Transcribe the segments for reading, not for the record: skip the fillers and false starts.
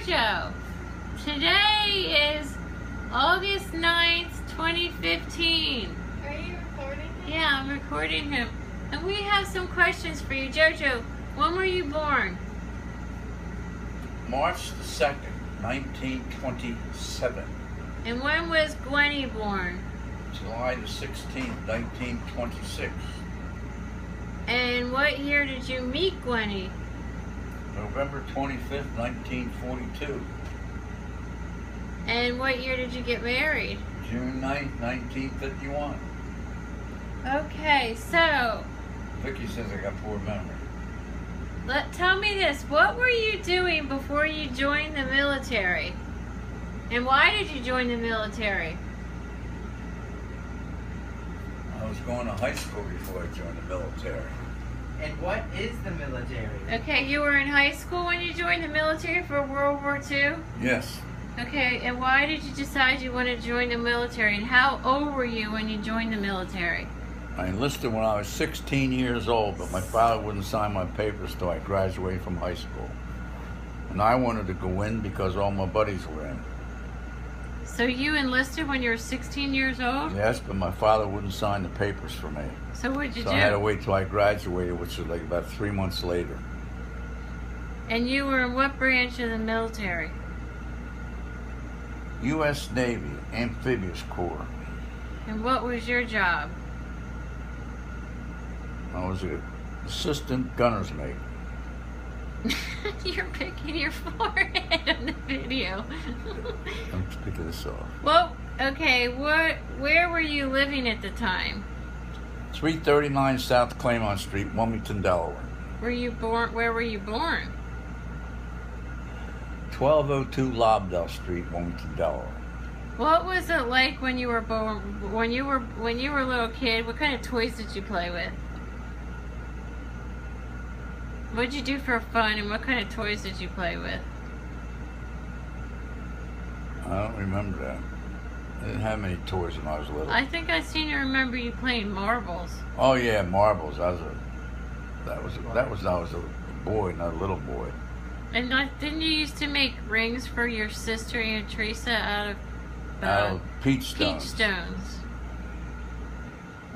Jojo. Today is August 9th, 2015. Are you recording him? Yeah, I'm recording him. And we have some questions for you. Jojo, when were you born? March the 2nd, 1927. And when was Gwenny born? July the 16th, 1926. And what year did you meet Gwenny? November 25th, 1942. And what year did you get married? June 9th, 1951. Okay, so Vicky says I got poor memory. tell me this. What were you doing before you joined the military? And why did you join the military? I was going to high school before I joined the military. And what is the military? Okay, you were in high school when you joined the military for World War II? Yes. Okay, and why did you decide you want to join the military? And how old were you when you joined the military? I enlisted when I was 16 years old, but my father wouldn't sign my papers till I graduated from high school. And I wanted to go in because all my buddies were in. So you enlisted when you were 16 years old? Yes, but my father wouldn't sign the papers for me. So what'd you So do? I had to wait till I graduated, which was like about 3 months later. And you were in what branch of the military? U.S. Navy, Amphibious Corps. And what was your job? I was an assistant gunner's mate. You're picking your forehead on the video. I'm picking this off. Well, okay, where were you living at the time? 339 South Claymont Street, Wilmington, Delaware. Where were you born? 1202 Lobdell Street, Wilmington, Delaware. What was it like when you were born? When you were a little kid? What kind of toys did you play with? What did you do for fun, and what kind of toys did you play with? I don't remember that. I didn't have many toys when I was little. I think I seem to remember you playing marbles. Oh yeah, marbles. I was a boy, not a little boy. And didn't you used to make rings for your sister Aunt Teresa out of Peach stones. peach stones?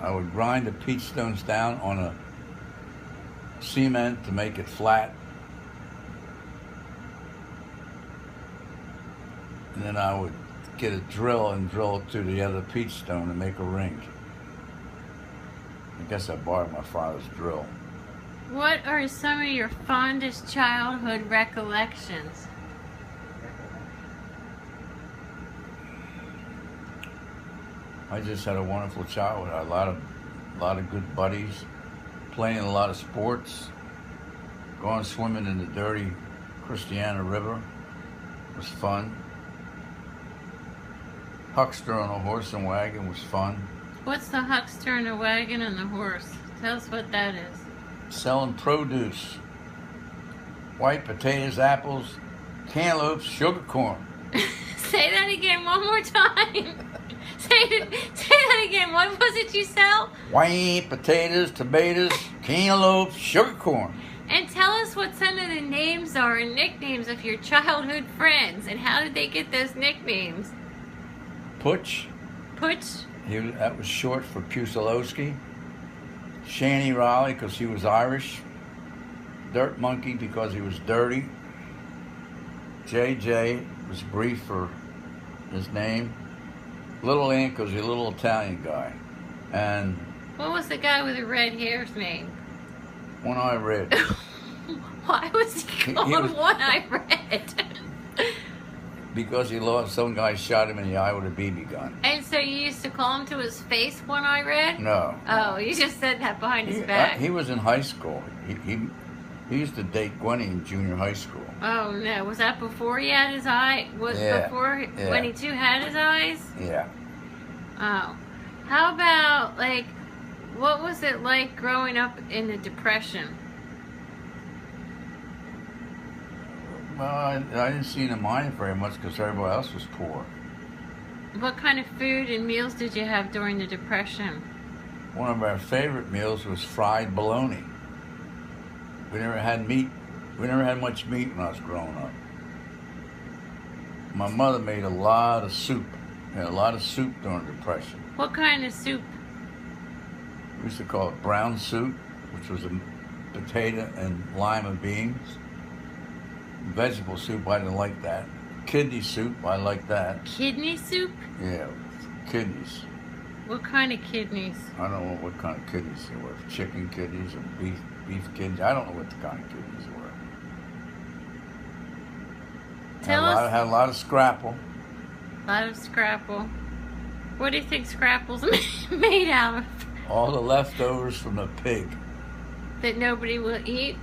I would grind the peach stones down on a cement to make it flat. And then I would get a drill and drill it through the other peach stone and make a ring. I guess I borrowed my father's drill. What are some of your fondest childhood recollections? I just had a wonderful childhood. I had a lot of good buddies, playing a lot of sports, going swimming in the dirty Christiana River. It was fun. Huckster on a horse and wagon was fun. What's the huckster and the wagon and the horse? Tell us what that is. Selling produce, white potatoes, apples, cantaloupes, sugar corn. Say that again one more time. Say that again. What was it you sell? White potatoes, tomatoes, cantaloupes, sugar corn. And tell us what some of the names are and nicknames of your childhood friends, and how did they get those nicknames? Putsch. Putsch? That was short for Pusilowski. Shanny Raleigh because he was Irish. Dirt Monkey because he was dirty. JJ was brief for his name. Little Ant because he's a little Italian guy. And what was the guy with the red hair's name? One Eye Red. Why was he called One Eye Red? Because he lost, some guy shot him in the eye with a BB gun. And so you used to call him to his face, One Eye Red? No. Oh, you just said that behind his back. He was in high school. He used to date Gwenny in junior high school. Oh no, was that before he had his eye? Before when he too had his eyes? Yeah. Oh. How about, like, what was it like growing up in the Depression? Well, I didn't see in the mine very much because everybody else was poor. What kind of food and meals did you have during the Depression? One of our favorite meals was fried bologna. We never had meat. We never had much meat when I was growing up. My mother made a lot of soup. We had a lot of soup during the Depression. What kind of soup? We used to call it brown soup, which was a potato and lima beans. Vegetable soup, I didn't like that. Kidney soup, I like that. Kidney soup? Yeah, kidneys. What kind of kidneys? I don't know what kind of kidneys they were. Chicken kidneys or beef kidneys. I don't know what the kind of kidneys were. Tell us. Had a lot of scrapple. A lot of scrapple. What do you think scrapple's made out of? All the leftovers from the pig. That nobody will eat?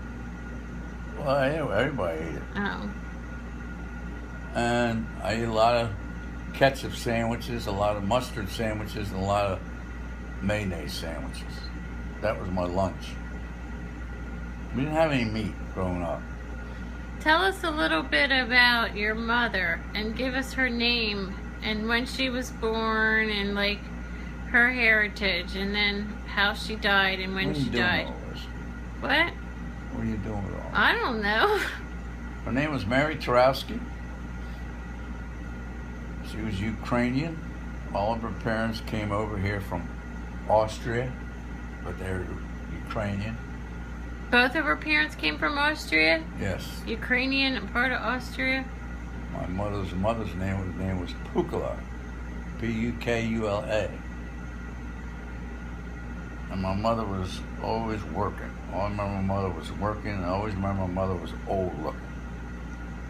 Well, anyway, everybody ate it. Oh. And I ate a lot of ketchup sandwiches, a lot of mustard sandwiches, and a lot of mayonnaise sandwiches. That was my lunch. We didn't have any meat growing up. Tell us a little bit about your mother and give us her name and when she was born and like her heritage and then how she died and when she died. What? What are you doing with all this? I don't know. Her name was Mary Tarowski. She was Ukrainian. All of her parents came over here from Austria, but they were Ukrainian. Both of her parents came from Austria? Yes. Ukrainian and part of Austria? My mother's name was Pukula, P-U-K-U-L-A. And my mother was always working. I remember my mother was working, and I always remember my mother was old looking.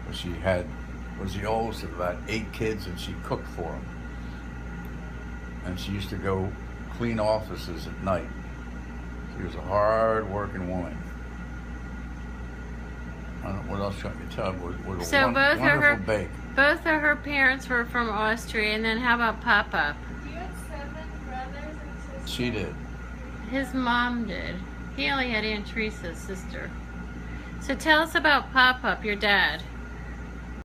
But she was the oldest of about 8 kids, and she cooked for them. And she used to go clean offices at night. She was a hard-working woman. I don't know what else I can tell you. Was a wonderful bake. Both of her parents were from Austria, and then how about Papa? You had 7 brothers and sisters? She did. His mom did. He only had Aunt Teresa's sister. So tell us about Pop-Up, your dad.